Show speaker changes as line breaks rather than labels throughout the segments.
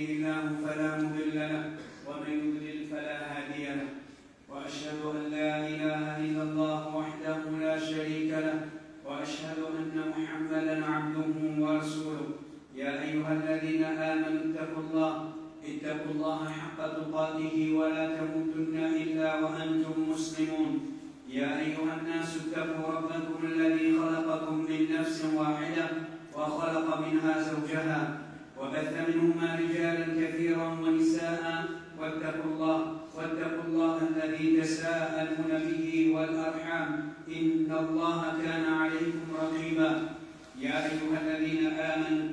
يهده الله فلا مضل له ومن يضلل فلا هادي له وأشهد أن لا إله إلا الله وحده لا شريك له وأشهد أن محمدا عبده ورسوله يا أيها الذين آمنوا اتقوا الله حق تقاته ولا تموتن إلا وأنتم مسلمون يا أيها الناس اتقوا ربكم الذي خلقكم من نفس واحدة وخلق منها زوجها وبث منهما رجالا كثيرا ونساء واتقوا الله الذي تساءلون به والأرحام إن الله كان عليكم رقيبا يا أيها الذين آمنوا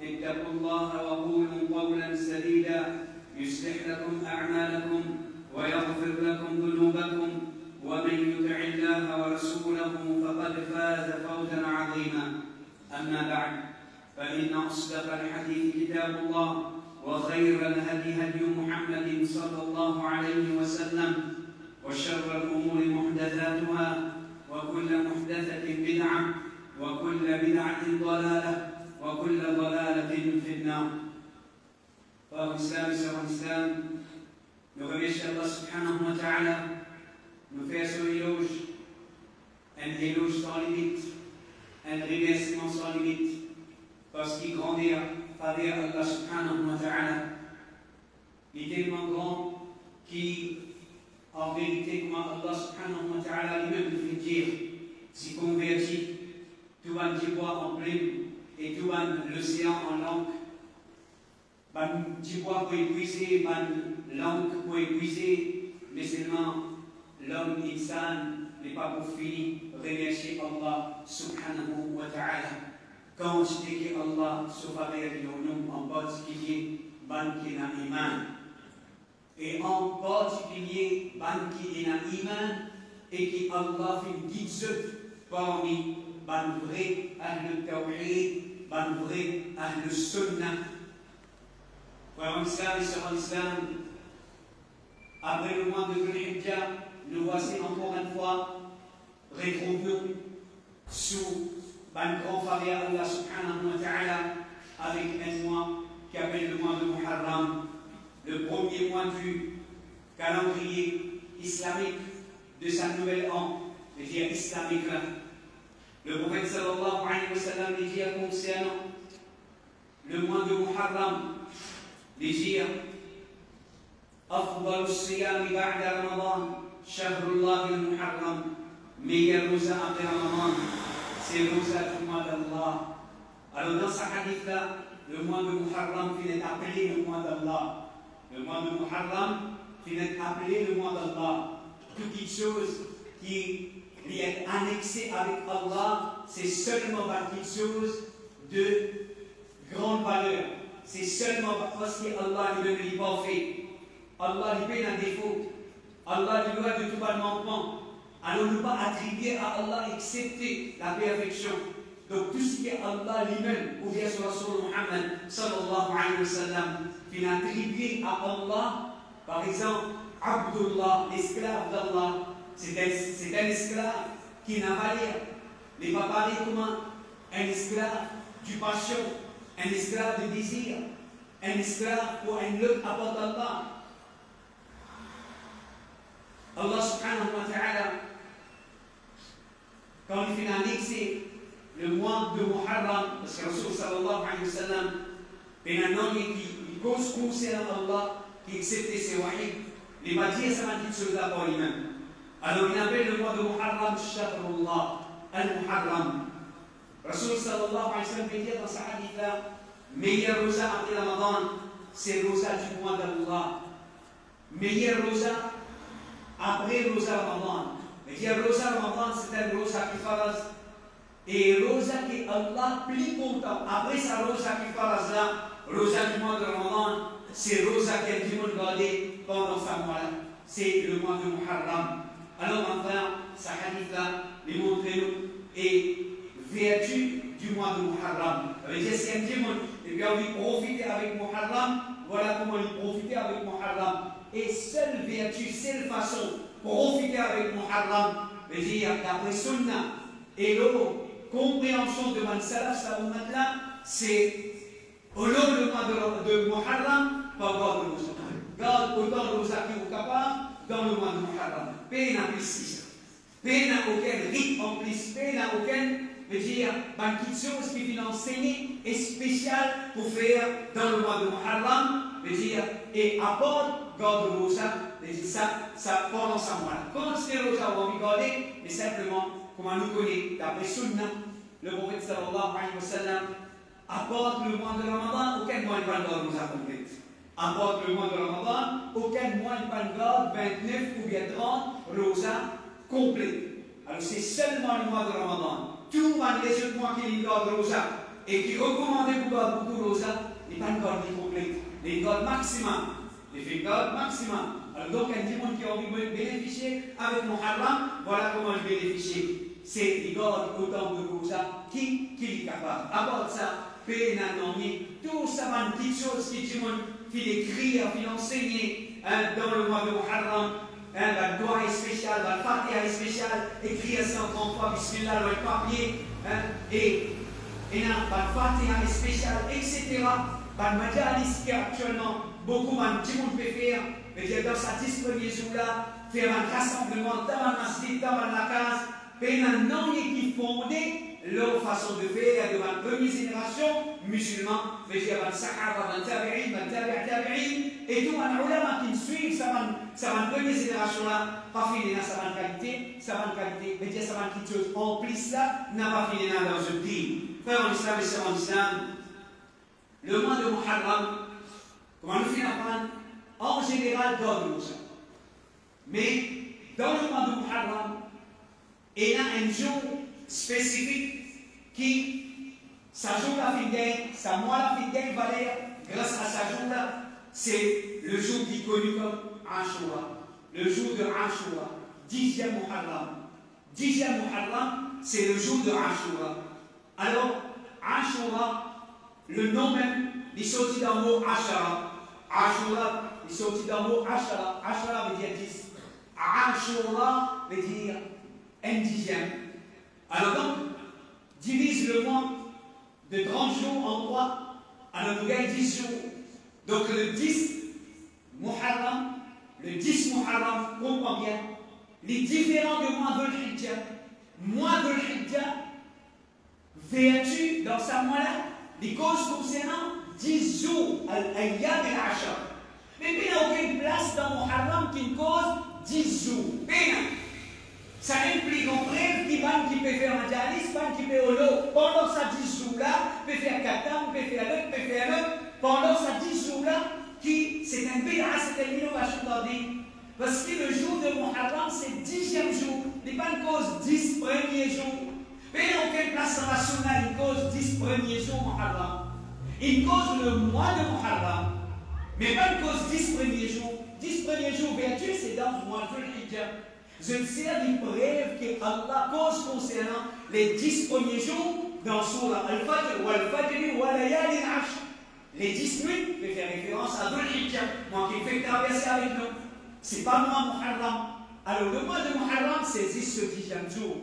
اتقوا الله وقولوا قولا سديدا يصلح لكم أعمالكم ويغفر لكم ذنوبكم ومن يطع الله ورسوله فقد فاز فوزا عظيما أما بعد فإن أصدق الحديث كتاب الله وخير الهدي هدي محمد صلى الله عليه وسلم وشر الأمور محدثاتها وكل محدثة بدعة وكل بدعة ضلالة وكل ضلالة في النار. Frères islam, sœurs en islam, nous remercions Allah subhanahu wa ta'ala, nous faire son éloge, un éloge sans limite, un remerciement sans limite, parce qu'il grandit à travers Allah subhanahu wa ta'ala. Il est tellement grand qui, en vérité, comme Allah subhanahu wa ta'ala lui-même nous fait dire, s'y convertit, tout va bois en plume et tout va l'océan en langue. Ban bois pour épuiser, ban langue pour épuiser, mais seulement l'homme insan n'est pas pour finir remercier Allah subhanahu wa ta'ala. Quand je dis que Allah se faveur en particulier, ban qui n'a iman. Et en particulier, ban qui n'a iman et qui Allah fait guide parmi ban vrai ahl tawhid, ban vrai ahl sunnah. Frères en islam et sœurs en islam, après le mois de Dhul-Hijjah, nous voici encore une fois retrouvés sous un grand faveur Allah subhanahu wa ta'ala avec un mois qui appelle le mois de Muharram, le premier mois du calendrier islamique de sa nouvelle an, c'est-à-dire islamique là. Le prophète sallallahu alayhi wa sallam dit concernant le mois de Muharram, dire أفضل الصيام بعد رمضان شهر الله المحرم meilleur rosa après Ramadan c'est le rosa du mois d'Allah. Alors dans ce hadith là, le mois de Muharram finit appelé le mois d'Allah. Le mois de Muharram finit appelé le mois d'Allah. Toute chose qui est annexée avec Allah, c'est seulement quelque chose de grande valeur. C'est seulement parce que Allah lui ne l'a pas fait. Allah lui fait un défaut. Allah lui doit de tout manquement. Alors ne pas attribuer à Allah excepté la perfection. Donc tout ce qui est Allah lui-même, ou bien sur Rasul Muhammad sallallahu alayhi wa sallam, qui l'a attribué à Allah, par exemple, Abdullah, l'esclave d'Allah, c'est un esclave qui n'a pas l'air. Il n'est pas pareil comme un esclave du passion, un esclave de désir, un esclave pour un lutte à part d'Allah. Allah subhanahu wa ta'ala, quand il fait annexer le mois de Muharram, parce que Rasul sallallahu alayhi wa sallam, c'est un homme qui cause concernant Allah, qui accepte ses wahid, il va dire ça m'a dit chose là pour lui-même. Alors il appelle le mois de Muharram Shahrullah, al-Muharram. Rasul sallallahu alayhi wa sallam veut dire dans sa hadith là, meilleur rosa après Ramadan, c'est le rosa du mois d'Allah. Meilleur rosa après rosa Ramadan. C'est-à-dire rosa Ramadan, c'est un rosa qui faraz. Et rosa qui Allah plus content. Après sa rosa qui faraz là, rosa du mois de Ramadan, c'est rosa qui est du monde gardé pendant ce mois-là. C'est le mois de Muharram. Alors enfin, sa hadith là, les montrez-nous et vertu du mois de Muharram. Ça veut dire c'est un démon. Et puis on veut profiter avec Muharram. Voilà comment il profiter avec Muharram. Et seule vertu, seule façon pour profiter avec Muharram, veut dire d'après Sunnah et l'eau, compréhension de Man Salaf, c'est Honore le mois de Muharram, pas garde le rosa. Garde autant de rosa qui vous capable dans le mois de Muharram. Peine à plus. Peine à aucun rite en plus. Peine à aucun, veut dire, quelque chose qui vient enseigner et spécial pour faire dans le mois de Muharram, veut dire, et apporte garde le rosa, veut dire ça pendant ce mois-là. Quand c'est le rosa, on va garder, mais simplement, comme on nous connaît, d'après Sunna, le prophète sallallahu alayhi wa sallam apporte le mois de Ramadan, aucun mois de garde rosa complète. Apporte le mois de Ramadan, aucun mois de garde 29 ou bien 30 rosa complet. Alors c'est seulement le mois de Ramadan. Tous les autres mois qui garde rosa et qui recommandent pour garder beaucoup rosa, les pas de garde complète. Les gardes maximum. Les gardes maximum. Alors donc, un dimanche qui a envie de bénéficier avec Muharram, voilà comment je bénéficie. C'est les gardes autant de rosa qui est capable. À part ça, paix, tout ça, une petite chose qui écrit, qui enseigne dans le mois de Muharram. La doigt est spéciale, la fatiha est spéciale, écrit à 130 fois, bismillah, dans le papier, et la fatiha est spéciale, etc. Le majalis qui actuellement, beaucoup de gens peuvent faire, mais dans sa 10 premiers jours-là, faire un rassemblement dans la masjid, dans la case, mais maintenant, qui fondait leur façon de faire de la première génération musulmane, mais il y a des sahaba, des tabi'in, et tout les ulama qui suivent cette première génération-là, pas fini dans sa qualité, mais il y a quelque chose en plus là, n'a pas fini dans ce pays. Frère en islam et sœurs en islam, le mois de Muharram, comme on le fait en général, donne ça. Mais dans le mois de Muharram, il y a un jour spécifique qui, sa jour la fidèle, sa mois la fidèle valeur, grâce à sa jour là, c'est le jour qui est connu comme Ashura. Le jour de Ashura, 10e Muharram. 10e Muharram, c'est le jour de Ashura. Alors, Ashura, le nom même, il sortit d'un mot Ashara. Ashura, il sortit d'un mot Ashara. Ashara veut dire 10. Ashura veut dire un dixième. Alors donc, divise le mois de 30 jours en 3, alors nous gagnons 10 jours. Donc le 10 Muharram, comprend bien les différents mois de l'Hijjah. Mois de l'Hijjah, vertu dans sa mois-là, les causes concernant 10 jours, al-Ayyam al-Ashar. Mais il n'y a aucune place dans Muharram qui cause 10 jours. Ça implique un bref qui peut faire un jalis, qui peut holo. Pendant ces 10 jours-là, peut faire Katam, peut faire l'autre. Pendant ces 10 jours-là, c'est un bid'a, c'est une innovation d'ordine. Parce que le jour de Muharram, c'est le 10e jour. Il n'y a pas une cause 10 premiers jours. Mais il n'y a aucune place dans la sunna, une cause 10 premiers jours Muharram. Il cause le mois de Muharram. Mais pas une cause 10 premiers jours. 10 premiers jours vertu, c'est dans le mois de l'Hijjah. Je me sers d'une preuve que Allah cause concernant les 10 premiers jours dans Surah Al-Fajr, Wal-Fajr, Wal-Layali Al-Ashr. Les 10 nuits, je fais référence à Dhul-Hijjah, moi qui fais traverser avec nous. C'est pas moi Muharram. Alors le mois de Muharram, c'est juste ce 10e jour,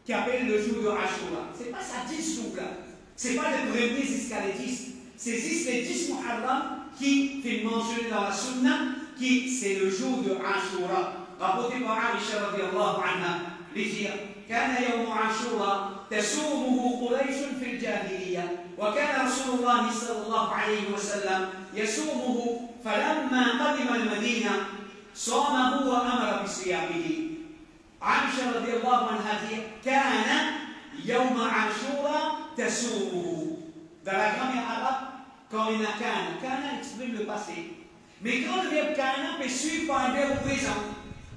qui appelle le jour de Ashura. C'est pas ça 10 jours-là. C'est pas le premier jusqu'à les 10. C'est juste les 10 Muharram qui fait mentionner dans la Sunna, qui c'est le jour de Ashura. rapporté par Aïcha radiallahu anha, لجير كان يوم عاشوراء تسومه قريش في الجاهلية وكان رسول الله صلى الله عليه وسلم يسومه فلما قدم المدينة صامه وأمر بصيامه. عائشة رضي الله عنها كان يوم عاشوراء تسومه. Dans la grammaire arabe, quand il y a kana exprime le passé. Mais quand le verbe kana peut suivre par un verbe présent,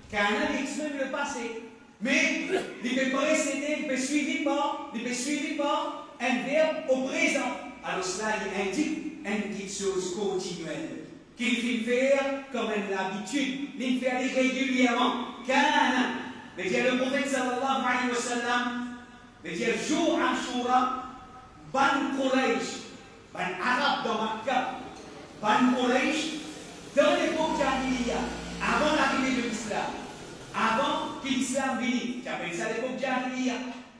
kana exprime le passé. Mais il peut précéder, il peut suivre par un verbe au présent. Alors cela indique une chose continuelle. Qu'il faut faire comme une habitude, il faut faire régulièrement. Kana, veut dire le prophète sallallahu alayhi wa sallam, veut dire jour Ashura, Ban Quraysh, Ban Arab dans Makkah, Ban Quraysh, dans l'époque Jahiliya, avant l'arrivée de l'islam, avant que l'islam vienne, j'appelle ça l'époque Jahiliya,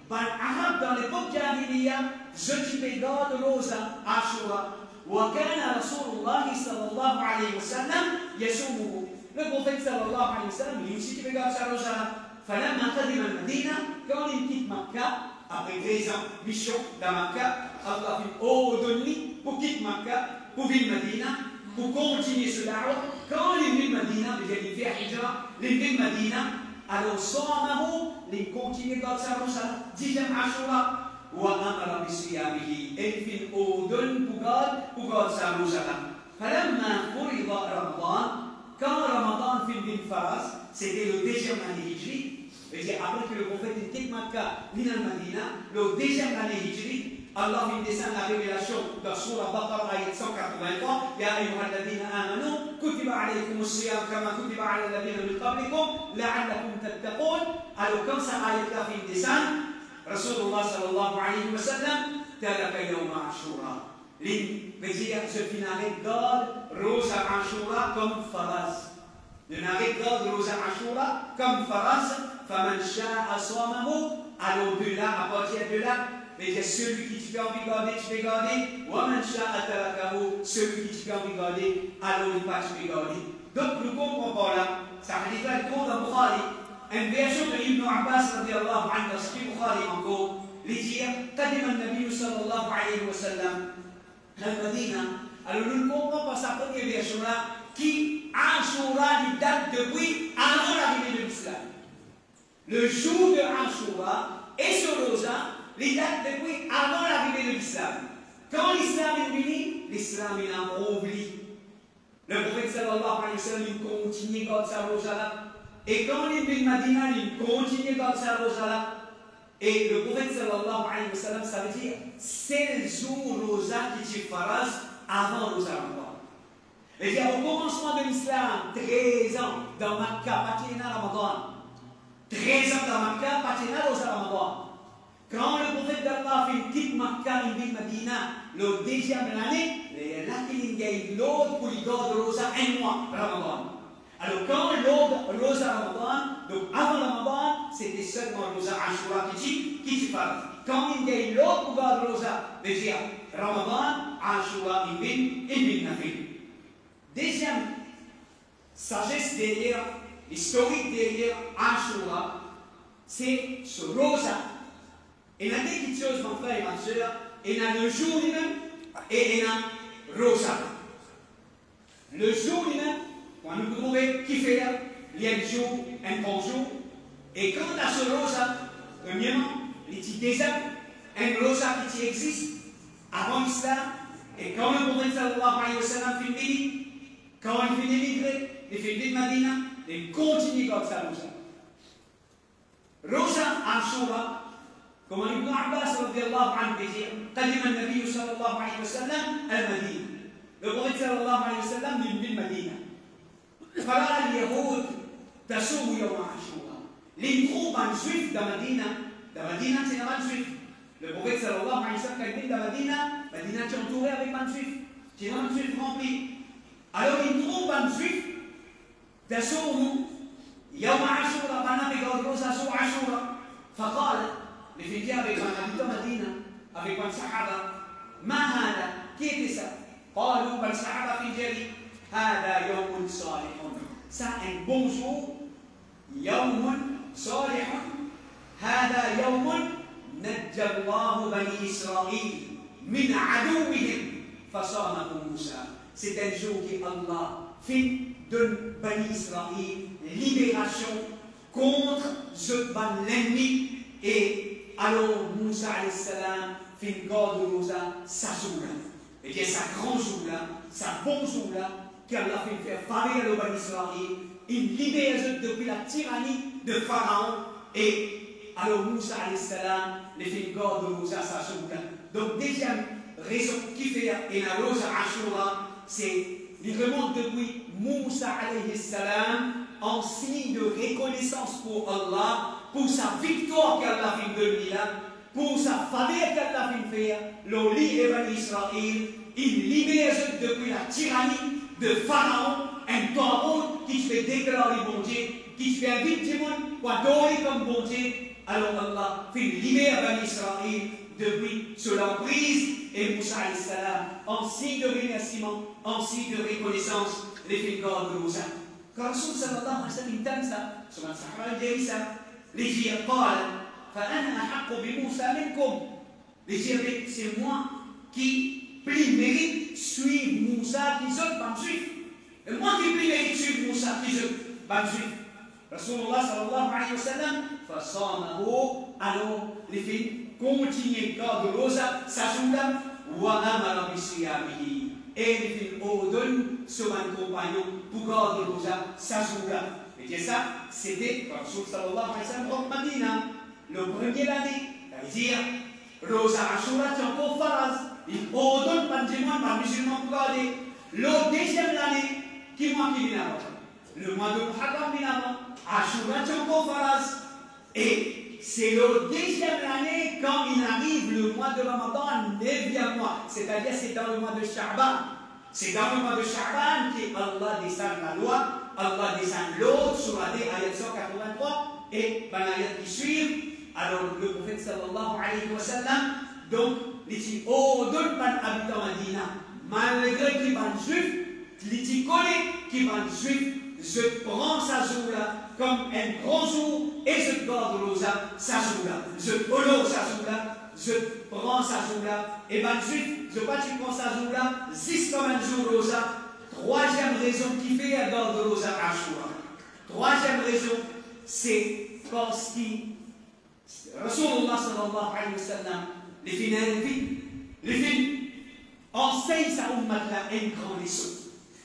Ban Arab dans l'époque Jahiliya, je t'y garde rosa, Ashura,
وكان رسول الله صلى الله عليه وسلم يصومه. Le prophète sallallahu alayhi wa sallam, lui aussi qui regarde sa rosa. فلما قدم المدينة, quand il quitte Makkah, après 13 ans mission dans Makkah, Allah dit oh donne-lui pour quitter Makkah, pour vivre Medina, pour continuer ce da'wah. Quand il vit Medina, il fait hijra, il vit Medina, alors صامه, il continue dans sa rosa, 10e Ashura. وأمر بصيامه أي في الأردن بقال ساموسلا. فلما فرض رمضان quand Ramadan fit une phase, c'était le deuxième année hijri, c'est-à-dire après que le prophète était Makkah, Mina Madina, le deuxième année hijri, Allah vient descendre la révélation dans Surah Baqarah ayat 183, Ya ayyuhalladhina amanu, kutiba alaykumus siyam kama kutiba ala alladhina min qablikum, la'allakum tattaqun. Alors quand ça ayat-là vient descendre, Rasulullah sallallahu alayhi wa sallam, taraka yawma Ashura. Je n'arrête God, Rosa Ashura comme Faraz. Je n'arrête God, Rosa Ashura comme Faraz. Faman sha'a sawmahu. Alors de là, à partir de là, celui qui tu peux envie de garder, tu peux garder. Waman sha'a tarakahu. Celui qui tu peux envie de garder, alors il va tu peux garder. Donc nous comprenons par là, ça veut dire que dans Bukhari, une version de Ibn Abbas radiallahu anhu, ce qui est Bukhari encore, les dire, قدم النبي صلى الله عليه وسلم Al-Madina. Alors nous ne comprenons pas sa première version-là qui Ashura lui date depuis avant l'arrivée de l'islam. Le jour de Ashura et sur Rosa lui date depuis avant l'arrivée de l'islam. Quand l'islam est venu, l'islam il a oublié. Le prophète sallallahu alayhi wa sallam il continue dans sa Rosa-là. Et quand il est venu Madina, il continue dans sa Rosa-là. Et le prophète sallallahu alayhi wa sallam, ça veut dire, c'est le jour Rosa qui est faraz avant Rosa Ramadan. C'est-à-dire, au commencement de l'islam, 13 ans dans Makkah, Patina Ramadan. 13 ans dans Makkah, Patina Rosa Ramadan. Quand le prophète d'Allah fait une petite Makkah, une ville Medina, le deuxième de l'année, il a fait l'autre pour lui garder Rosa un mois, Ramadan. Alors quand l'autre Rosa Ramadan, donc avant Ramadan, c'était seulement Rosa Ashura qui parle. Quand il y a l'autre pour garder Rosa, veut dire Ramadan, Ashura, Ibn Nafil. Deuxième sagesse derrière, historique derrière Ashura, c'est ce Rosa. Il y a des petites choses, mon frère et ma soeur, il y a le jour lui-même et il y a Rosa. Le jour lui-même, quand nous trouvons qui fait là, il y a un jour, un bon jour. Et quant à ce Rosa, premièrement, il y a déjà un Rosa qui existe avant l'islam. Et quand le prophète sallallahu alayhi wa sallam finit, quand il finit d'émigrer, il finit de Madina, il continue comme ça Rosa. Rosa Ashura, comme Ibn Abbas radiallahu anhu dit, قدم النبي صلى الله عليه وسلم المدينة. Le prophète sallallahu alayhi wa sallam est venu Madina. فرأى اليهود تصوم يوم عاشوراء. Les troupes juifs de Medina, c'est un juif. Le prophète sallallahu alayhi wa sallam, quand il vient de Medina est entouré avec un juif. C'est un juif rempli. Alors les troupes juifs تصوم يوم عاشوراء. Pendant que les Rosa sont Ashura. فقال les filles avec un habitant de Medina, avec un sahaba, ما هذا? Qui était ça? قالوا بل صحابة في جري هذا يوم صالح. Ça un bon jour. يوم صالح. هذا يوم نجى الله بني إسرائيل من عدوهم فصامه موسى. C'est un jour que Allah fait de Bani Israël libération contre l'ennemi. Et alors Moussa alayhi salam fait une garde de Rosa sa jour-là. Et bien, sa grand jour-là, sa bon jour-là, qu'Allah fait faire faillir le Bani Israël, il libère depuis la tyrannie de Pharaon. Et alors Moussa alayhi salam les fait une garde de Rosa sa jour-là. Donc, deuxième raison qui fait et la Rosa Ashura, c'est il remonte depuis Moussa alayhi salam en signe de reconnaissance pour Allah, pour sa victoire qu'Allah fait de lui là, pour sa faveur qu'Allah fait faire, le lit de Bani Israël, il libère depuis la tyrannie de Pharaon, un taureau qui se fait déclarer bon Dieu, qui se fait inviter du monde pour adorer comme bon Dieu. Alors Allah fait libérer Bani Israël depuis sous l'emprise, et Moussa alayhi salam, en signe de remerciement, en signe de reconnaissance, les filles de Moussa. Quand Rasul sallallahu alayhi wa sallam entend ça, sur un sahaba dit ça, les dire, فأنا أحق بموسى منكم. Les dire, c'est moi qui plus mérite suivre Moussa qui autres pas me suivre. Et moi qui plus mérite suivre Moussa qui autres pas me suivre. Rasulullah sallallahu alayhi wa sallam, فصامه, alors les filles continuent de rosa, sa joula, wa amara bisiyamihi. Et les filles ordonnent sur un compagnon pour garder rosa, sa joula. Et bien ça, c'était Rasul sallallahu alayhi wa sallam au Madina. Le premier année, c'est-à-dire, rosa Ashura, c'est encore faraz. Il ordonne par musulman pour garder. Le deuxième année, qui mois qui vient avant? Le mois de Muharram vient avant. Ashura, c'est encore faraz. Et c'est le deuxième année quand il arrive le mois de Ramadan, 9e mois. C'est-à-dire, c'est dans le mois de Sha'ban. C'est dans le mois de Sha'ban qu'Allah descend la loi, Allah descend l'autre sur la ayat 183 et dans l'ayat qui suivent. Alors le prophète sallallahu alayhi wa sallam, donc, il dit, oh, d'autres habitants Madina, malgré qu'ils sont juifs, il dit, connaît qu'ils sont juifs, je prends sa jour-là comme un grand jour et je garde rosa sa jour-là. Je honore sa jour-là, je prends sa jour-là, et ben juif, je pas tu prends sa jour-là, 6 comme un jour rosa. Troisième raison qui fait un garde rosa Ashura. Troisième raison, c'est parce qu'il Rasulullah sallallahu alayhi wa sallam, les filles enseignent sa ummat-là une grande leçon.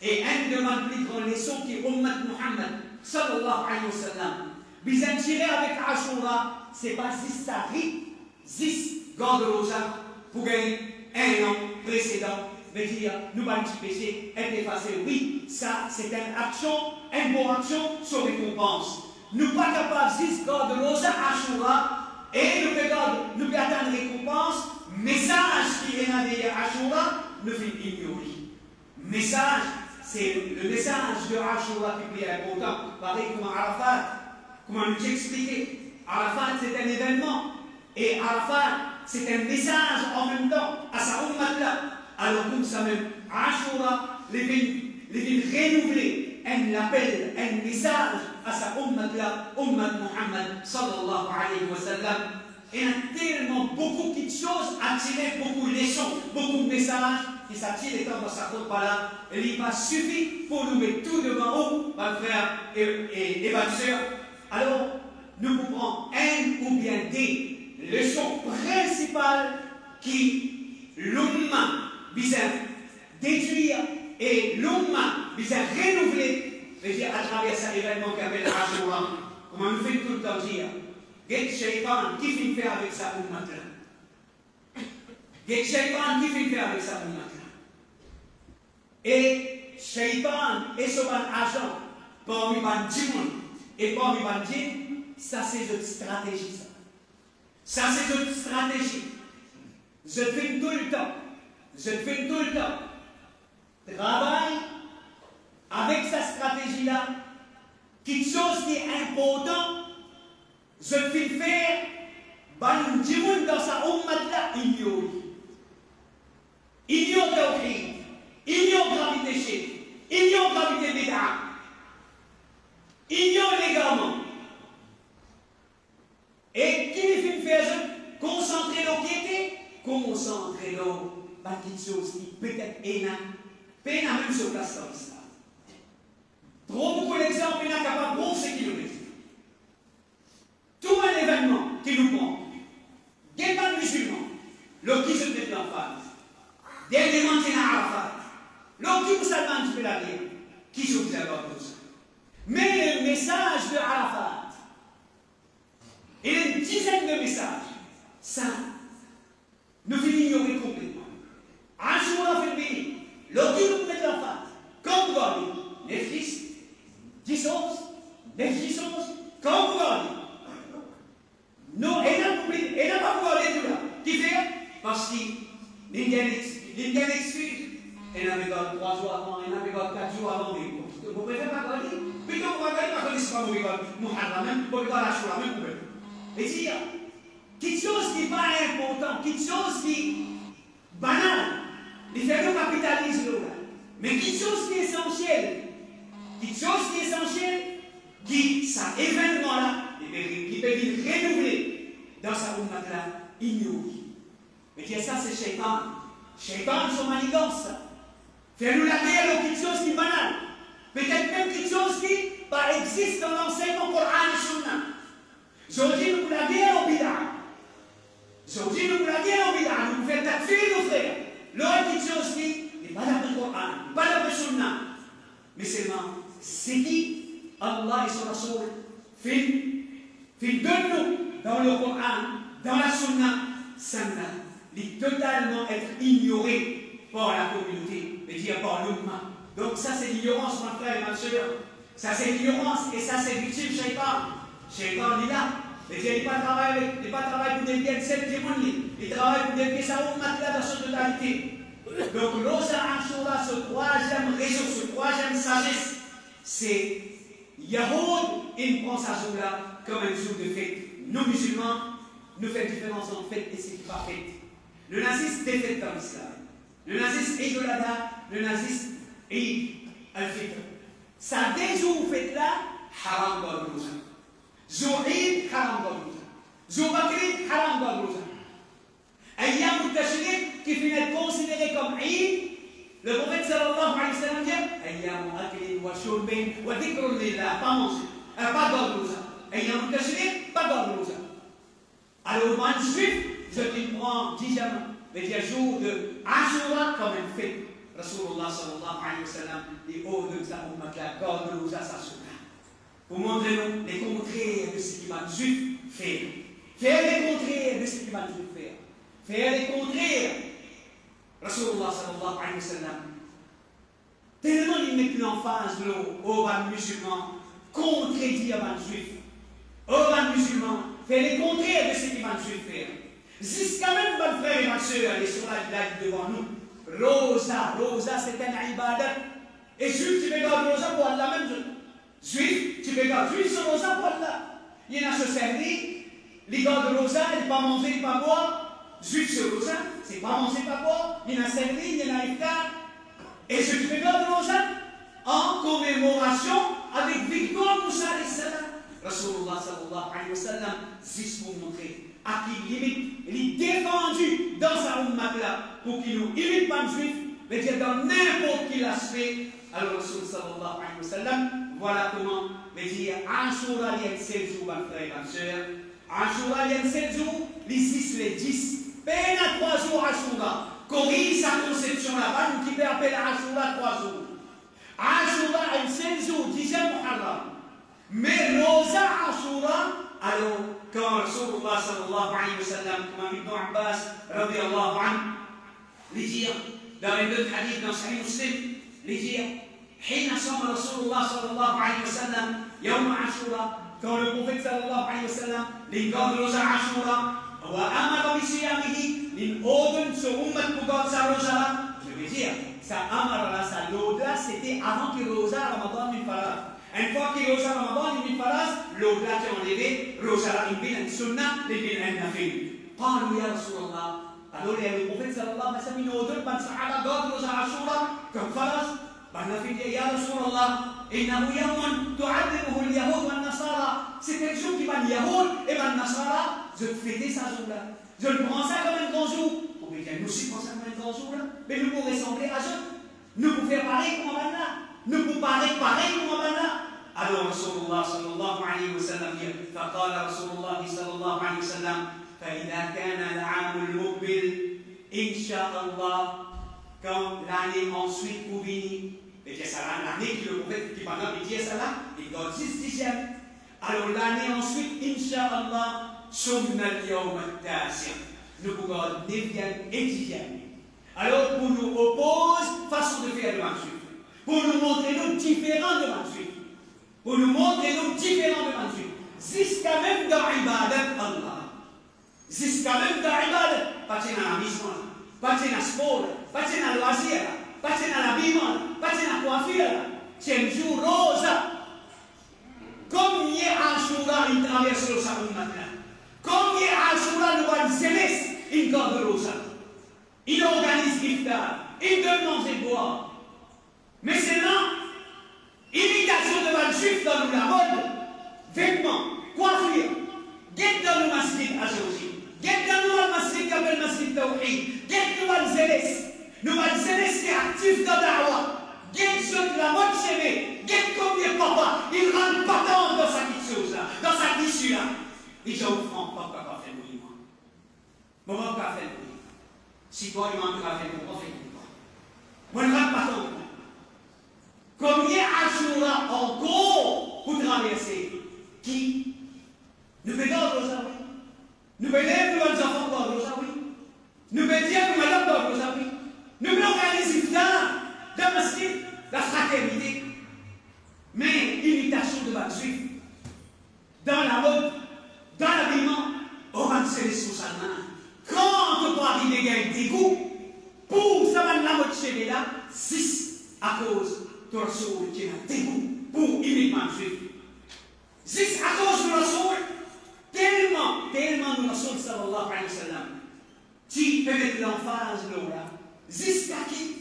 Et un de mes plus grandes leçons qui est ummat Muhammad sallallahu alayhi wa sallam. Bien tiré avec Ashura, c'est pas 10 sahri, 10 garde rosa pour gagner un an précédent. Mais dire, nous allons petit péché, être effacé. Oui, ça c'est une action, une bonne action sur récompense. Nous pas capables de 10 garde rosa Ashura. Et nous pouvons atteindre récompense, message qui est arrivé à Ashura, nous faisons ignorer. Message, c'est le message de Ashura qui est important. Pareil comme Arafat, comme on nous expliqué. Arafat c'est un événement, et Arafat c'est un message en même temps à sa ummat-là. Alors comme ça même, Ashura, les villes renouvelées, un appel, un message à sa ummat-là, ummat Muhammad sallallahu alayhi wa sallam. Et il y a tellement beaucoup de choses à tirer, beaucoup de leçons, beaucoup de messages qui s'attirent étant dans sa faute par là. Et il va suffire pour nous mettre tout devant vous, ma frère et ma soeur. Alors, nous pouvons un ou bien des leçons principales qui l'umma vise détruire et l'umma vise renouveler. C'est-à-dire à travers cet événement qu'appelle Ashura, comme on nous fait tout le temps dire, Get Shaitan, qui fait faire avec sa ummat-là? Get Shaitan, qui fait faire avec sa ummat-là? Et Shaitan est son agent parmi les djinns et parmi les djinns, ça c'est notre stratégie. Ça c'est notre stratégie. Je te fais tout le temps. Je te fais tout le temps. Travaille avec sa stratégie-là, quelque chose qui est important, je fais faire, ban djimoun dans sa ummat-là, ignore. Ignore tawhid, ignore gravité shirk, ignore gravité bid'a, ignore l'égarement. Et qui fait faire, concentrer l'eau qui était, concentrer l'eau, par quelque chose qui peut-être est là, peine à même sur place dans l'islam. Trop beaucoup d'exemples, il n'est capable de bronzer qui nous dit. Tout un événement qui nous prend, des pas musulmans, le qui se met en face, dernièrement qui n'a Arafat, le qui musulman qui peut la dire, qui se met en face. Mais le message de Arafat, il y a une dizaine de messages, ça, nous l'ignorer complètement. Ashura fait venir, le qui nous met en face, comme vous voyez, les fils, 10 11, 10 11, comme vous voyez. Non, elle n'a pas pouvoir aller tout là. Qui fait? Parce qu'il y a une excuse. Elle n'avait pas 3 jours avant, elle n'avait pas 4 jours avant. Vous préférez pas garder? Plutôt vous regardez, parce que c'est pas mauvais. Muharram, même, vous regardez la Ashura, même vous. Et dire, quelque chose qui n'est pas important, quelque chose qui est banal, les faire nous capitaliser là. Mais quelque chose qui est essentiel, quelque chose qui est essentiel, qui, cet événement-là, qui peut être renouvelé dans sa ummah-là, ignoré. Mais dire ça, c'est Shaitan. Shaitan, son manigance. Faire-nous la guerre, quelque chose qui est banal. Peut-être même quelque chose qui existe dans l'enseignement Coran et Sunna. Aujourd'hui, nous la guerre au bid'a. Aujourd'hui, nous la guerre au bid'a. Nous faisons takfir nos frères. L'autre quelque chose qui n'est pas dans le Coran, pas dans le Sunna. Mais seulement, c'est qui Allah et son Rasoul de nous dans le Coran, dans la Sunna, ça doit totalement être ignoré par la communauté, mais dire par l'umma. Donc ça c'est l'ignorance, mon frère et ma soeur. Ça c'est l'ignorance et ça c'est victime Shaitan. Shaitan il est là. Mais il n'est pas travaillé pour dévier cette témoignée. Il travaille pour dévier sa umma dans sa totalité. Donc Rosa Ashura, ce troisième réseau, ce troisième sagesse, c'est Yahoud, il prend sa jour-là comme un jour de fête. Nous musulmans, nous faisons différence entre fête et ce qui n'est pas fête. Le nazisme défait dans l'islam. Le nazisme est de la date, le nazisme est al-fitr. Ça des jours fête là, haram dans le rosa. Zou'id, haram dans le rosa. Zoubakrid, haram dans le rosa. Ayyam al-Tashriq qui finit être considéré comme Eid, le prophète sallallahu alayhi wa sallam dit Ayyam al-Aklin wa Shourbin wa Dhikrun lillah, pas manger, pas dans le rosa. Ayyam al-Tashriq, pas dans le rosa. Alors, moi, juif, je te prends 10 jamais, mais il y a jour de Ashura comme une fête. Rasulullah sallallahu alayhi wa sallam dit oh, de sa ummah, garde le rosa, sa sunna. Pour montrer nous les contraires de ce qui m'a juif faire. Faire les contraires de ce qui m'a juif faire. Faire les contraires. Rasulullah sallallahu alayhi wa sallam. Tellement il met l'emphase aux musulmans contredire les juifs. Aux musulmans, faire les contraires de ce qui m'a juif faire. Jusqu'à même, mon frère et ma soeur, elle est sur la blague devant nous. Rosa, c'est un ibadat. Et juif, tu regardes Rosa pour Allah même. Juif, tu regardes juif sur Rosa pour Allah. Il y en a se servir, les gars de Rosa, ils ne pas manger, ils ne pas boire. Juif sur Rosa, c'est pas manger, pas boire. Il y en a servi, il y en a iftar. Et je te regarde Rosa en commémoration avec victoire Moussa alayhi salam. Rasulullah sallallahu alayhi wa sallam, juste pour montrer à qui limite, il est défendu dans sa ummah pour qu'il nous imite pas le juif, mais dire dans n'importe quel aspect. Alors Rasul sallallahu alayhi wa sallam, voilà comment, mais dire Ashura il y a 7 jours, mon frère et ma soeur. Ashura il y a 7 jours, les 6, les 10, peine à 3 jours Ashura. Corrige sa conception là-bas, nous qui peut appeler Ashura 3 jours. Ashura a 7 jours, 10e Muharram. Mais Rosa Ashura, alors, quand Rasulullah sallallahu alayhi wa sallam, comme Ibn Abbas, radiyallahu anhu, les dire, dans les deux hadiths dans Sahih Muslim, les dire, حين صام رسول الله صلى الله عليه وسلم يوم عاشوراء, quand le prophète sallallahu alayhi wa sallam, les gars de Rosa Ashura, وأمر بصيامه للأذن سرمت بقول سروجا. Je veux dire, ça amara là, ça l'au-delà, c'était avant que Rosa Ramadan ne fasse. Une fois que Rosa Ramadan ne fasse, l'au-delà qui est enlevé, Rosa il vient en sunna, il vient en nafil. قالوا يا رسول الله. Alors le prophète sallallahu alayhi wa sallam, il nous donne ban sahaba God Rosa Ashura comme faras. ban nafil ya رسول الله إنه يوم تعظمه اليهود والنصارى. C'est un jour qui va le Yahoud et ban Nasara. Je fêtais ça jour-là. Je le prends ça comme un grand jour. On peut dire, nous aussi prends ça comme un grand jour là. Mais nous pouvons ressembler à eux. Nous pouvons faire pareil comme Allah. Nous pouvons parler pareil comme Allah. Alors Rasulullah sallallahu alayhi wa sallam dit, فقال رسول الله صلى الله عليه وسلم فإذا كان العام المقبل إن شاء الله, quand l'année ensuite pour venir, et bien ça l'année qui le prophète qui pendant il dit ça là, il donne 10e. Alors l'année ensuite, Inch'Allah, Sumna al-Yawm al-Tasi'. Nous pouvons 9e et 10e. Alors pour nous opposer façon de faire de Mansouf, pour nous montrer nous différents de Mansouf, pour nous montrer nous différents de Mansouf, jusqu'à même dans l'ibadat Allah, jusqu'à même dans l'ibadat, pas dans la mission, pas dans le sport, pas dans le loisir, pas dans l'habillement, pas dans la coiffure, c'est un jour rose. Comme hier Ashura il traverse le Sahara, comme hier Ashura il garde l'osa. Il organise l'iftar. Il donne manger et boire. Mais c'est là, imitation de mal juif dans la mode, vêtements, coiffure, guette dans le masjid à Géorgie, guette dans le masjid qui appelle masjid Tawhid, guette dans le zélès qui est actif dans la roi, guette sur la mode chérie, guette combien papa, il rentre pas dans sa petite chose là, dans sa tissue là. Et j'ai offrant, papa, pas fait mourir moi. Maman, pas fait mourir. Si toi, il manque pas fait mourir, pas fait mourir. Moi, je ne rentre pas tant. Combien Ashura encore pour traverser? Qui? Nous pouvons dans l'Osaoui. Nous pouvons lèver nos enfants dans l'Osaoui. Nous pouvons dire que madame dans l'Osaoui. Nous pouvons organiser dans le style, la fraternité. Mais imitation de bas juif, dans la mode, dans l'habillement, on va se laisser sous sa main. Quand on peut arriver à un dégoût, pour ça, la mode chez là, 6 à cause de Rasoul qui est un dégoût pour uniquement juif. 6 à cause de Rasoul, tellement de Rasoul sallallahu alayhi wa sallam, qui peut mettre l'emphase là, jusqu'à qui,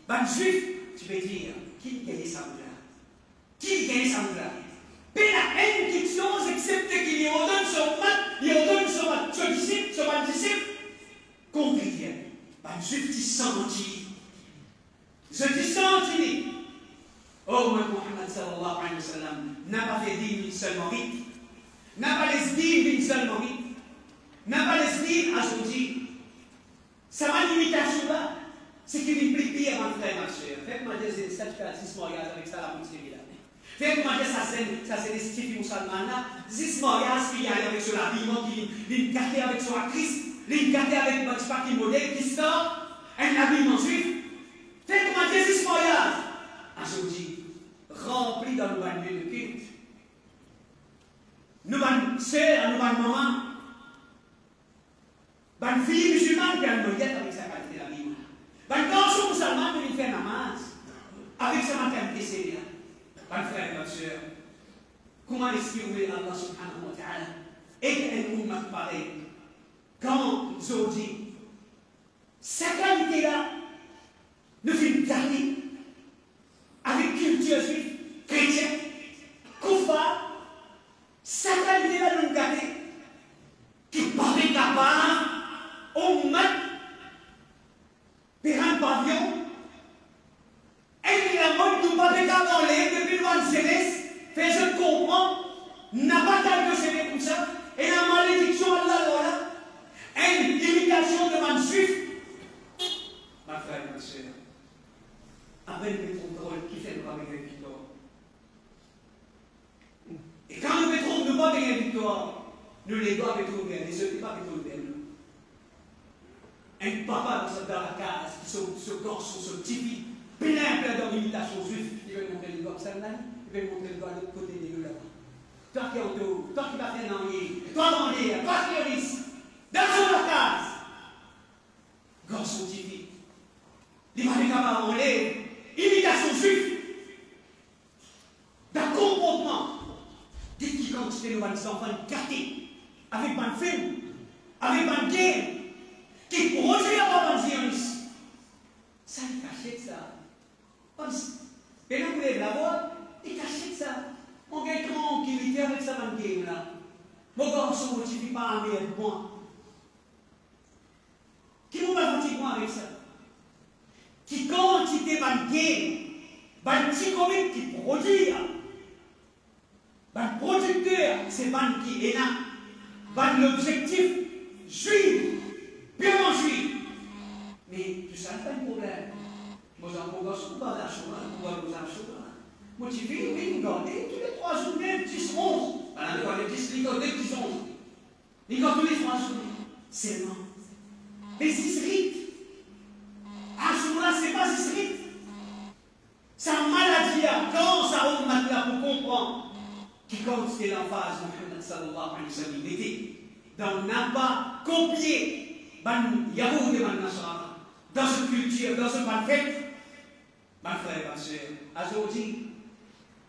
ben juif, tu peux dire, qui gagne ça là? Qui gagne ça là? Mais la une question, excepté qu'il y ordonne son mat, il ordonne son disciple, qu'on chrétien. Ben juif, tu senti. Je te senti. Oh, Muhammad sallallahu alayhi wa sallam n'a pas fait dire une seule morite, n'a pas laissé dire une seule morite, n'a pas laissé dire à son dire. Ça m'a limitation là, c'est qu'il implique pire, mon frère, ma soeur. Faites-moi des statues mariage avec ça, la boutique là. Faites-moi ça c'est des stipes musulmanes là, 6 mariages qui y a avec son habillement, qui l'ont gâté avec son actrice, l'ont gâté avec mon petit modèle qui sort, un habillement juif. Faites-moi des 6 mariages. Aujourd'hui, rempli dans nos lieux de culte. Nous sommes sœurs, nous sommes mamans. Nous filles musulmanes qui ont une avec sa qualité d'habillement. Nous garçons musulmans qui fait namaz avec sa maternité sévère. Mes frères et mes sœurs, comment exprimer Allah subhanahu wa ta'ala et un mouvement pareil quand aujourd'hui, cette qualité-là nous fait garder avec culture juive, chrétienne, koufa, cette qualité-là nous garder qui paraît capable au mat, un pavillon, et la mode du papier cabrolé depuis le mois de jeunesse, fait je comprends, n'a pas tant que c'est comme ça, et la malédiction à la loi, une imitation de man juif. Ma frère et ma soeur, après le contrôle, qui fait le pas avec victoire? Et quand nous mettons de pas avec victoire, nous les doigts avec tout bien, les autres pas avec tout bien. Un papa dans la case, ce garçon, ce petit plein dans l'imitation juive, il va montrer le doigt comme ça, il va montrer le doigt de l'autre côté des deux là-bas. Toi qui es auto, toi qui vas faire l'enlier, toi dans l'air, toi qui es risque, dans la case, garçon petit, il va les capables en l'air, imitation juive, d'un comportement, dites qui quantité de enfants gâtés, avec un film, avec un game, qui produit la bonne zioniste. Ça, il cachait ça. Et là, vous voulez la voir, il cachait ça. On gagne tranquillité avec sa bonne game là. Mon garçon ne motive pas à mettre moi. Qui vous va motiver avec ça? Qui quantité de bonne game, bonne psychologue qui produit, bonne producteur, c'est bonne qui est là. Bonne l'objectif juif. Purement juif. Mais tout ça, pas de problème. Moi, j'en peux pas la chose, moi, nous avons chose. Motivé, oui, nous gardons tous les 3 jours, 10, 11. Alors, les 10, les 10, 11. Les gars, tous les 3 jours. C'est non. Mais c'est rites. À ce moment-là, c'est pas ce rites. C'est une maladie, quand ça ouvre maintenant pour comprendre qui compte c'est l'emphase, Muhammad sallallahu alayhi wa sallam, il était dans n'a pas copié. Yahoud et Nasara, dans cette culture, dans ce fête, ma frère, ma soeur, aujourd'hui,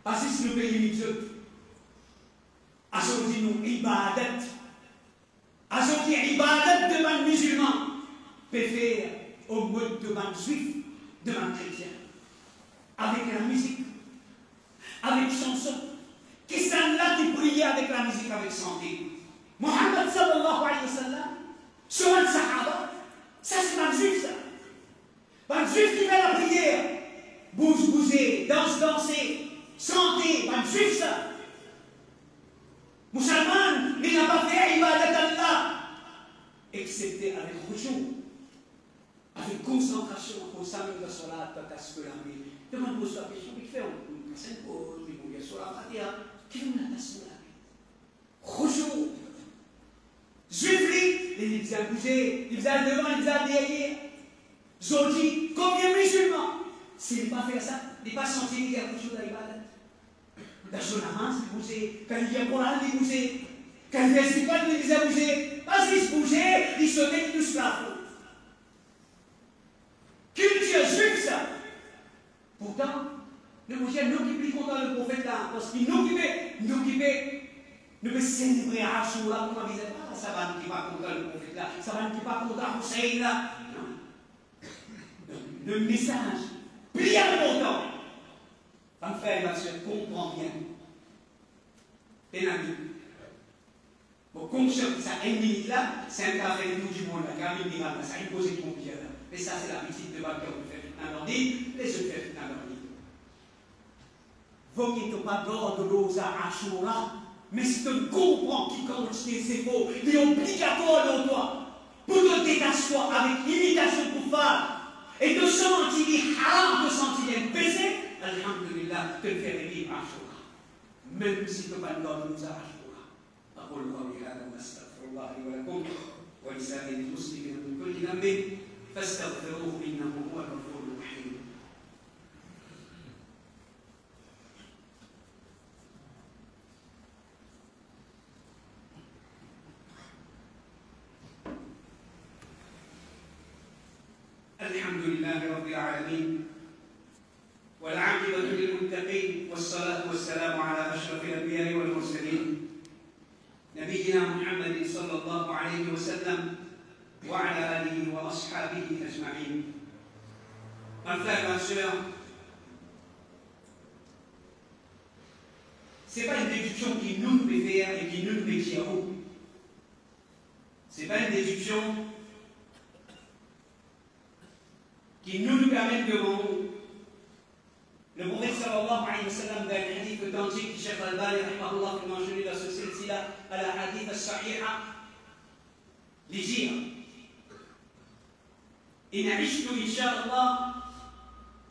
parce que c'est le pays mitzvot, aujourd'hui nous ibadat, aujourd'hui ibadat de man musulman, peut faire au mode de man juif, de man chrétien. Avec la musique, avec chanson. Qui sont là qui priait avec la musique, avec santé. Mohammed sallallahu alayhi wa sallam, sur un sahaba, ça c'est man juif ça. Man juif qui fait la prière, bouger, danser, chanter, man juif ça. Musulman, il n'a pas fait ibadat Allah, excepté avec khushu, avec concentration au sein de la salat, parce que la vie. Demande-moi la question, il fait une scène pause, il y a sur la fatia, qui est la tasse la vie. Khushu, juif, il les a bougé, il les a devant, il les a derrière. Zodi, combien de musulmans, s'il n'a pas fait ça, il n'a pas senti qu'il y a khushu dans l'ibadat. Dans son avance, il bougeait. Quand il y a Coran, il bougeait. Quand il y a Zikal, il disait bouger. Parce qu'il se bougeait, il sautait tout cela. Culture juive, ça. Pourtant, le bouger, nous qui plus content le prophète là, parce qu'il nous peut célébrer Ashura, comment il disait pas, ça va nous qui pas content le prophète là, ça va nous qui pas content Hussein là. Non. Le message, bien important. Un frère et ma soeur, comprend bien. Un ami. Bon, comme ça, une minute là, c'est un café de tout du monde là, car il dira, ça impose du bon pied là. Mais ça, c'est la petite de Bagdad qui fait un ordi, les autres fait un ordi. Vous qui n'êtes pas d'or de l'eau à Ashura, mais si tu comprends qui continue c'est faux, il est obligatoire dans toi, pour te détacher avec imitation pour faire, et de sentir haram, de sentir un baiser, alhamdulillah, te faire vivre Ashura. Même si tu n'as pas d'or de l'eau à Ashura. أقول قولي هذا وأستغفر الله لي ولكم ولسائر المسلمين من كل ذنب فاستغفروه إنه هو الغفور الرحيم. الحمد لله رب العالمين والعاقبة للمتقين والصلاة والسلام على أشرف الأنبياء والمرسلين نبينا محمد صلى الله عليه وسلم وعلى آله وأصحابه أجمعين. Un frère, ma soeur, ce n'est pas une déduction qui nous peut faire et qui nous peut dire où. Ce n'est pas une déduction qui nous permet de voir. Le prophète sallallahu alayhi wa sallam dans le hadith authentique qui Cheikh Al-Albani rahimahullah qui mentionné dans ce silsila à la hadith al-sahiha les dire إن عشت إن شاء الله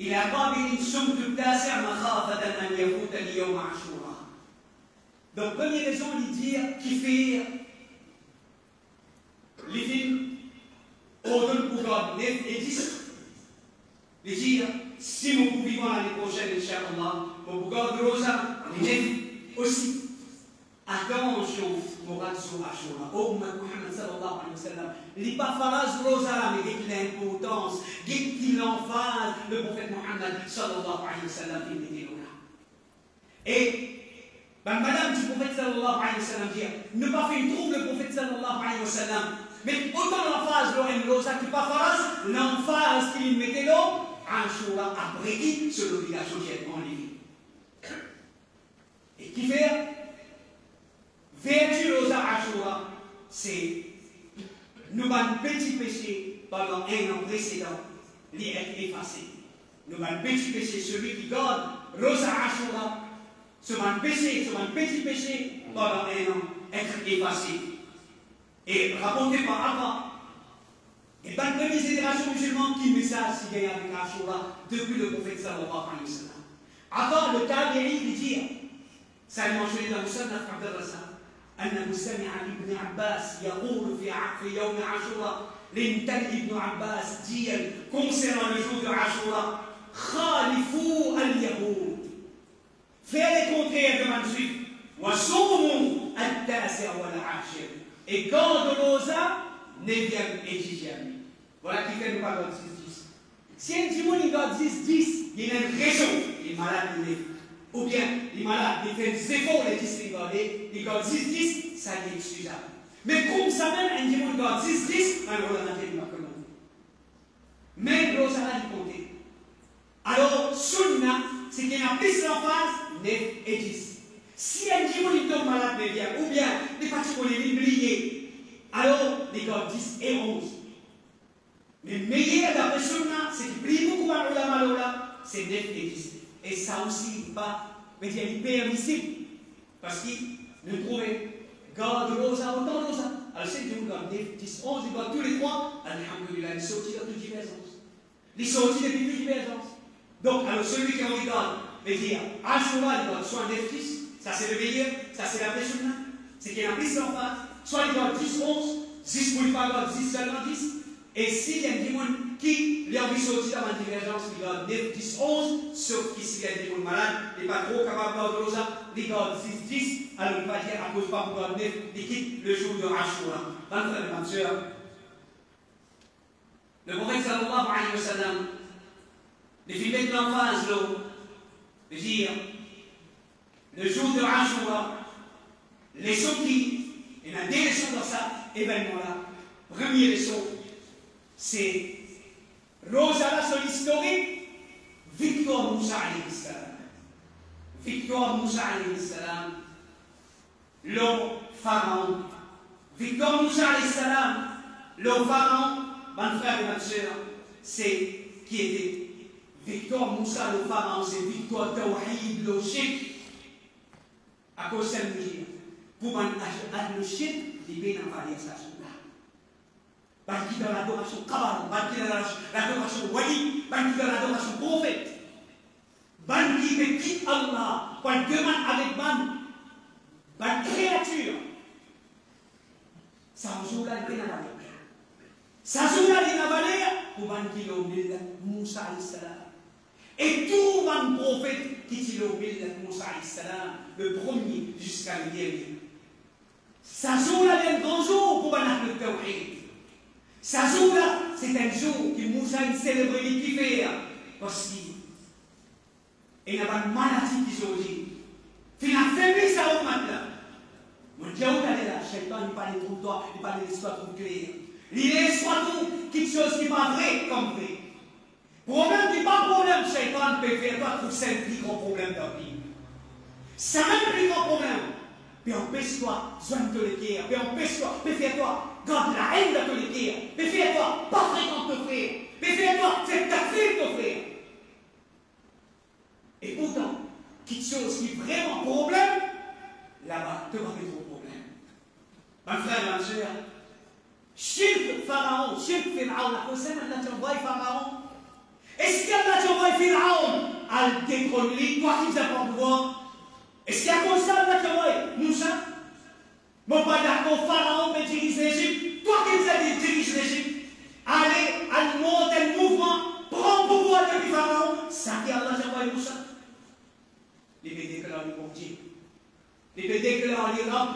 إلى قابل صمت التاسع مخافة أن يفوتني يوم عاشوراء. Donc première raison il dit kifir les films autour pour God 9 et 10 les dire si nous vivons l'année prochaine, Inch'Allah, pour pouvoir de Rosa, les aussi. Attention, Mourad sur Ashura. Oh, Muhammad sallallahu alayhi wa sallam. Il pas faraz Rosa, mais il l'importance, il l'emphase, le prophète Muhammad sallallahu alayhi wa sallam, il était là. Et, madame du prophète sallallahu alayhi wa sallam dit, ne pas faire trouble le prophète sallallahu alayhi wa sallam. Mais autant l'emphase, Rosa, qui pas faraz, l'emphase qu'il mettait là, Ashura après qui c'est l'obligation qui est en ligne. Et qui fait vertu aux Ashura, c'est nous avons petit péché pendant un an précédent, il est effacé. Nous avons petit péché, celui qui garde Rosa Ashura, ce petit péché pendant un an, être effacé. Et rapporté par avant. Et pas de première génération musulmane qui message qui gagne avec Ashura depuis le prophète sallallahu alayhi wa sallam. Avant le tabi'i il dit, ça est mentionné dans le Musannaf Abd al-Razzaq, أنه سمع ابن عباس يقول في يوم عاشوراء لنتن ابن عباس ديا concernant le jour de Ashura, خالفوا اليهود. Faire le contraire de Mansuif, وصوموا التاسع والعاشر. Et quand de l'osa 9e et 10e. Voilà qui fait nous pas God 10-10. Si un démon God 10-10, il y a une raison. Il est malade, il est. Ou bien, il est malade, il fait des efforts, les 10 il God 10-10, ça est excusable. Mais comme ça même, un démon God 10-10, alors on a fait une marque. Rosa là du côté. Alors, Sunna, c'est qu'il y a plus l'emphase, 9 et 10. Si un dimanche tombe malade, ou bien les parties qu'on les oubliés, alors les gars 10 et 11. Mais le meilleur d'après Sunna, c'est qu'il plie beaucoup à l'Ola, c'est 9 et 10. Et ça aussi, pas, mais il est permissible. Parce qu'il nous trouvait, garde Rosa, autant Rosa. Alors c'est que nous garde 9, 10, 11, ils gardent tous les trois, alhamdoulilah, ils sortent de toute divergence. Ils sortent depuis toute divergence. Donc, alors celui qui en regarde, veut dire, Ashura, il garde soit 9, 10. Ça c'est le meilleur, ça c'est la Sunna, c'est qu'il y a plus en face, soit il doit 10, 11, 10 pour le pas 10 seulement 10, et s'il y a un démon qui lui a envie de sortir dans la divergence, il doit 9, 10, 11, sauf qu'ici il y a un démon malade, il n'est pas trop capable de faire ça, il doit 10, 10, alors il va dire à cause pas pour 9, il quitte le jour de Ashura. Dans le frère et ma soeur, le prophète sallallahu alayhi wa sallam, les films de l'enfance, de dire, le jour de Ashura, les leçons il y a des leçons dans ça, événement-là. Première leçon, c'est Rosa sur l'historique, victoire Moussa alayhi salam. Victoire Moussa alayhi salam, le pharaon. Victoire Moussa alayhi salam, le pharaon, mon frère et ma soeur, c'est qui était victoire Moussa le pharaon, c'est victoire Tawhid le shirk. À cause de ça, pour le shirk, il vient en variation là. Parce qu'il dans l'adoration Kabbalah, parce qu'il dans l'adoration Wali, parce qu'il dans l'adoration prophète. Parce qu'il veut quitter Allah, parce qu'il demande avec la créature. Ça joue là, il vient en valeur. Ça joue là, il vient en valeur pour qu'il ait oublié Moussa alayhi salam. Et tout le prophète qui dit le Moussa alayhi salam, le premier jusqu'à le dernier. Ça joue là, un grand jour pour le Tawhid. Ça joue là, c'est un jour que Moussa a célébré qui fait. Parce qu'il y a une maladie qui s'agit. Il a fait ça au matin. Mon Dieu, vous allez là, Shaitan, il parle de toi, il parle de l'histoire trop claire. Il est soit quelque chose qui n'est pas vrai comme vrai. Problème qui n'est pas problème, Shaitan peut faire toi trouver c'est le plus grand problème de ta vie. C'est même le plus grand problème. Mais empêche-toi, joindre le cœur. Mais empêche-toi, mais fais-toi, garde la haine de ton cœur. Mais fais-toi, pas fréquente ton frère. Mais fais-toi, c'est ta fille ton frère. Et pourtant, quelque chose qui est vraiment problème, là-bas, te va mettre au problème. Mon frère, ma soeur, shirk Pharaon, shirk Pharaon, la cause maintenant tu envoies Pharaon. Est-ce qu'il y a tu envoies Pharaon à détrôner, toi qui n'as pas le pouvoir? Est-ce qu'il y a comme ça là tu envoies Moussa? Mon pas d'accord, Pharaon peut diriger l'Égypte. Toi qui as dirigé l'Égypte, allez, monter le mouvement, prends le pouvoir depuis Pharaon. Ça qui a là tu envoies Moussa. Les pédés que l'on lui contient. Les pédés que l'on lui rend.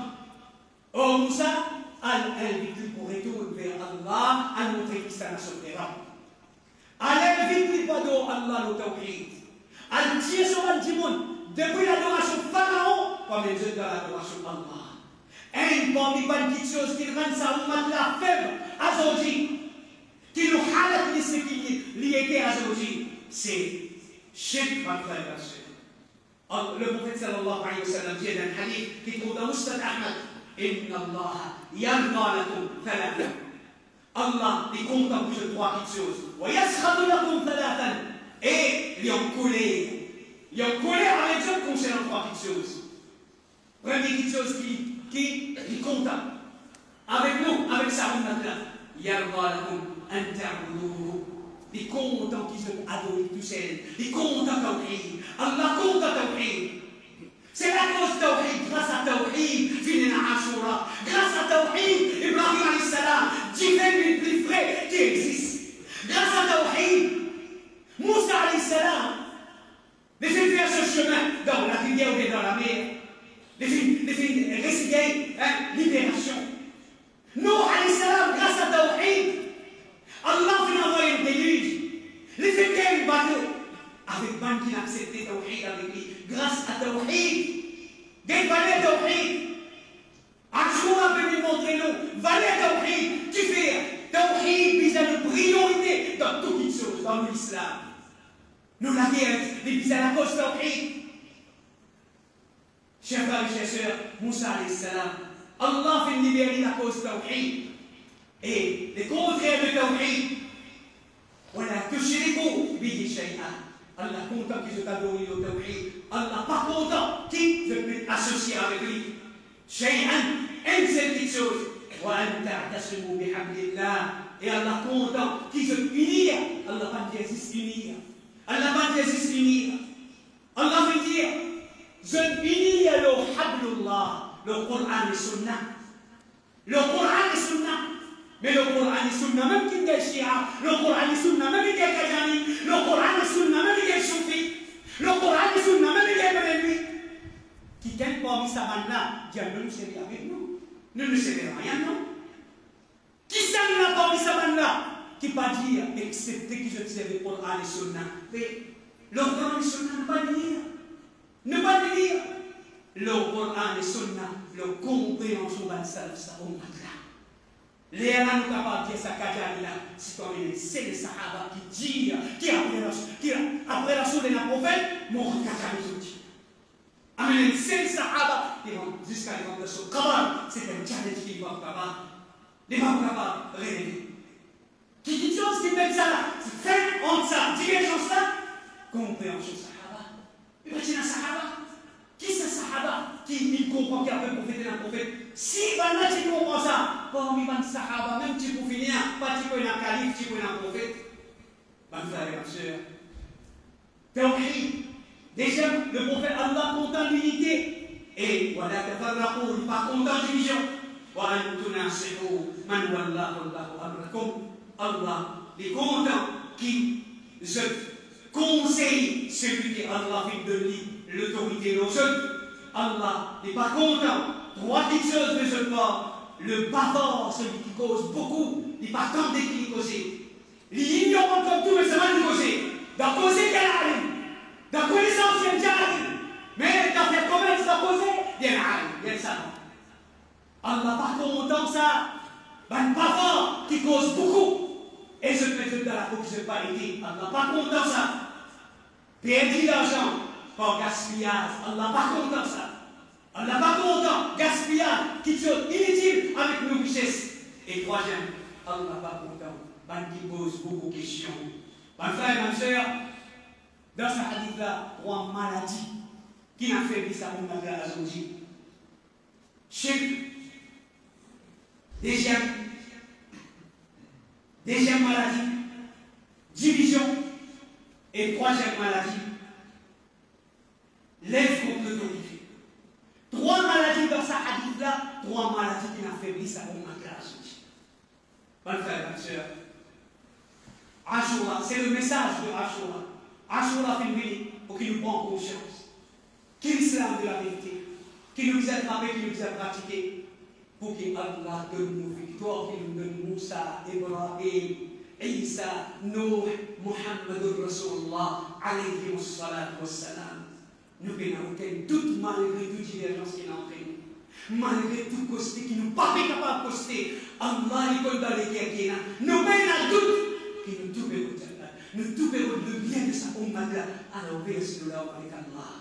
Oh Moussa, elle invite pour retourner vers Allah, elle montre qu'il s'en a sauvé. Elle invite pour Allah le Tawhid. Elle tire sur le Dimoun. Depuis l'adoration Pharaon, comme les autres dans l'adoration Allah. Et parmi les bonnes petites choses qui rendent sa ummat la faible, aujourd'hui, qui nous halak ce qui était aujourd'hui, c'est shirk, ma frère et ma soeur. Le prophète sallallahu alayhi wa sallam dit dans un hadith qui trouve dans Musnad Ahmad, Inna Allah yarda lakum thalatha. Allah est content pour ces trois petites choses. Wa yaskhadu lakum thalathan. Et il est en colère. Il est en colère avec Dieu concernant trois petites choses. Première petite chose qui est content. Avec nous, avec sa ummat-là. Yarda lakum an ta'buduhu. Il est content qu'ils se adorent tout seuls. Il est content Tawhid. Allah content Tawhid. C'est la cause Tawhid. Grâce à Tawhid, finina Ashura. Grâce à Tawhid, Ibrahim alayhi salam, Dieu le plus vrai qui existe. Grâce à Tawhid, Moussa alayhi salam, les filles faire ce chemin dans la rivière ou dans la mer. Les filles réciter libération. Nour alayhi salam, grâce à Tawhid, Allah vient envoyer une déluge. Les filles faire une bateau. Avec ban qui a accepté Tawhid avec lui. Grâce à Tawhid. Des valeurs Tawhid. Ashura peut lui montrer nous. Valeurs Tawhid. Tu fais Tawhid vis à une priorité dans toutes les choses. Dans Chers frères et chers sœurs, Moussa alayhi salam, Allah fait libérer la cause tawhid. Et les contraires de tawhid, ولا تشركوا به شيئا. Allah content qui se t'adore au tawhid. Allah pas content qui se peut associer avec lui. شيئا, une seule petite chose. وأن تعتصموا بحبل الله. Et Allah content qui se unir. Allah pas dit existe unir. Allah pas dit existe unir. Allah veut dire je unis le hablullah, le Coran et Sunnah. Le Coran et Sunnah. Mais le Coran et Sunnah, même qui est Shia, le Coran et Sunnah, même qui est Kajani, le Coran et Sunnah, même qui est Soufi, le Coran et Sunnah, même qui est Bénévi. Qui quelqu'un parmi sa bande-là, Dieu ne nous sert avec nous. Ne nous sert rien, non? Qui s'en a parmi sa bande-là? Qui pas dire, excepté qui je sais le Coran et Sunnah. Mais le Coran et Sunnah ne pas dire. Ne pas dire. Le Coran et Sunnah, le compréhension de salaf, ça au matla. Les gens nous capables de dire ça Kajani, c'est les Sahaba qui disent, qui après la source de la prophète, mon Kajani dit. Amen, c'est les Sahaba, jusqu'à l'éventation. C'est un challenge qui va capables. Les gens capables de rêver. Qui dit chose qui met ça là, c'est fait entre ça, divergence là, compréhension Sahaba. Et puis c'est un Sahaba. Qui c'est Sahaba qui comprend qu'il y a un prophète et un prophète? Si Bana tu comprends ça, parmi les Sahaba, même tu peux finir, pas tu peux être un calife, tu peux être un prophète. Mes frères et sœurs, théorie. Déjà, le prophète Allah content l'unité. Et voilà, il pas content de division. Voilà, Allah, les contents qui se conseillent celui qui Allah fait de lui l'autorité aux autres. Allah n'est pas content. Trois petites choses ne sont pas. Le bavard, celui qui cause beaucoup, il n'est pas tant d'équilibre causer. Il ignore comme tout, mais ça va nous causer. Dans causer qu'elle arrive. Dans connaissance, il y a arrive. Mais dans faire commerce, dans causer, il y a arrive. Il y a ça. Allah n'est pas content ça. Un bavard qui cause beaucoup. Et je mets dans la coupe, je ne sais pas aider. Allah n'est pas content ça. Perdre l'argent. Par gaspillage, Allah n'est pas content ça. Allah n'est pas content, gaspillage, qui sont inutiles avec nos richesses. Et troisième, Allah n'est pas content, qui pose beaucoup de questions. Mes frères et mes sœurs, dans ce hadith-là, trois maladies qui n'affaiblissent sa humanité à Azouji. Chef, deuxième maladie, division, et troisième maladie, lève contre l'autorité. Trois maladies dans sa hadith-là, trois maladies qui n'affaiblissent à mon classe. Mes frères et sœurs, Ashura, c'est le message de Ashura. Ashura fait venir pour qu'il nous prenne conscience. Qu'il l'islam de la vérité, qu'il nous a attrapé, qu'il nous a pratiqué, pour qu'Allah donne nos victoires, qu'il nous donne Moussa, Ibrahim, Isa, Nour, Muhammadur Rasulullah, alayhi wa salatu wa salam. Nous pénalisons toute malgré toute divergence qui est entre nous. Malgré tout costé qui nous pas capable de coster. Allah il compte dans les guerres. Nous pénalisons tout. Et nous tout pénalisons. Nous tout pénalisons le bien de sa umma. Alors verse-nous là avec Allah.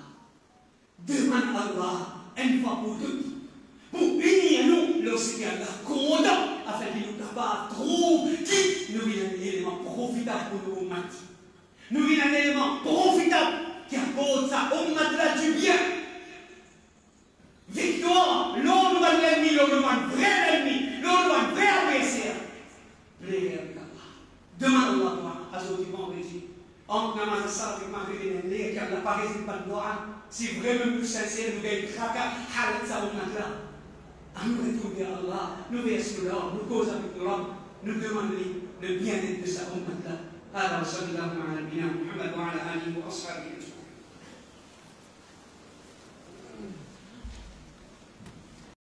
Demande Allah une fois pour toutes. Pour unir nous lorsqu'il y a la content. Afin qu'il nous capable de trouver qui nous vient un élément profitable pour nous umma. Nous vient un élément profitable. Qui apporte sa umma du bien. Victoire, l'on va l'ennemi, l'on va un vrai ennemi, l'on va un vrai adversaire. Priez avec Allah. Demande Allah à Azoti vendredi. En namaz salat et maghrib, car la Paris n'est pas de droit. Si vraiment plus sincère, nous gagnons tracas, halat sa umma. À nous retrouver Allah, nous versons l'or, nous causons avec l'homme, nous demandons le bien-être de sa umma. هذا وصلى الله على نبينا محمد وعلى اله واصحابه اجمعين.